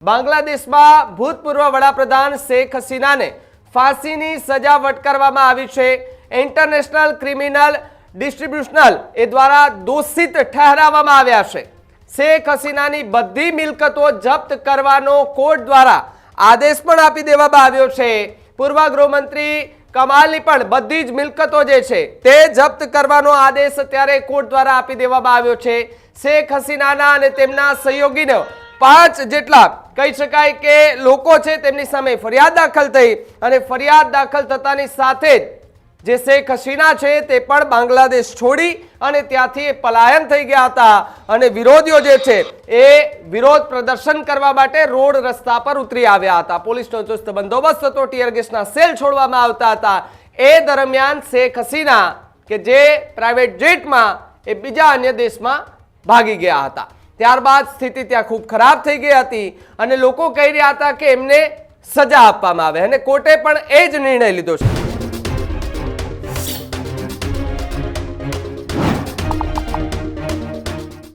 બાંગ્લાદેશમાં ભૂતપૂર્વ વડાપ્રધાન શેખ હસીનાને ફાંસીની સજા ફટકારવામાં આવી છે। ઇન્ટરનેશનલ ક્રિમિનલ ડિસ્ટ્રિબ્યુશનલ એ દ્વારા દોષિત ઠેરવવામાં આવ્યા છે। શેખ હસીનાની બધી મિલકતો જપ્ત કરવાનો કોર્ટ દ્વારા આદેશ પણ આપી દેવામાં આવ્યો છે। પૂર્વ ગૃહમંત્રી કમાલની પણ બધી જ મિલકતો જે છે તે જપ્ત કરવાનો આદેશ અત્યારે કોર્ટ દ્વારા આપી દેવામાં આવ્યો છે। શેખ હસીનાના અને તેમના સહયોગીનો 5 જેટલા કહી શકાય કે લોકો છે તેમની સામે ફરિયાદ દાખલ થઈ અને ફરિયાદ દાખલ થતાની સાથે જ જે શેખ હસીના છે તે પણ બાંગ્લાદેશ છોડી અને ત્યાંથી પલાયન થઈ ગયા હતા અને વિરોધીઓ જે છે એ વિરોધ પ્રદર્શન કરવા માટે રોડ રસ્તા પર ઉતરી આવ્યા હતા। પોલીસનો ચુસ્ત બંદોબસ્ત હતો, ટીયર ગેસના સેલ છોડવામાં આવતા હતા। એ દરમિયાન શેખ હસીના કે જે પ્રાઇવેટ જેટમાં એ બીજા અન્ય દેશમાં ભાગી ગયા હતા। ત્યારબાદ સ્થિતિ ત્યાં ખૂબ ખરાબ થઈ ગઈ હતી અને લોકો કહી રહ્યા હતા કે એમને સજા આપવામાં આવે અને કોર્ટે પણ એ જ નિર્ણય લીધો છે।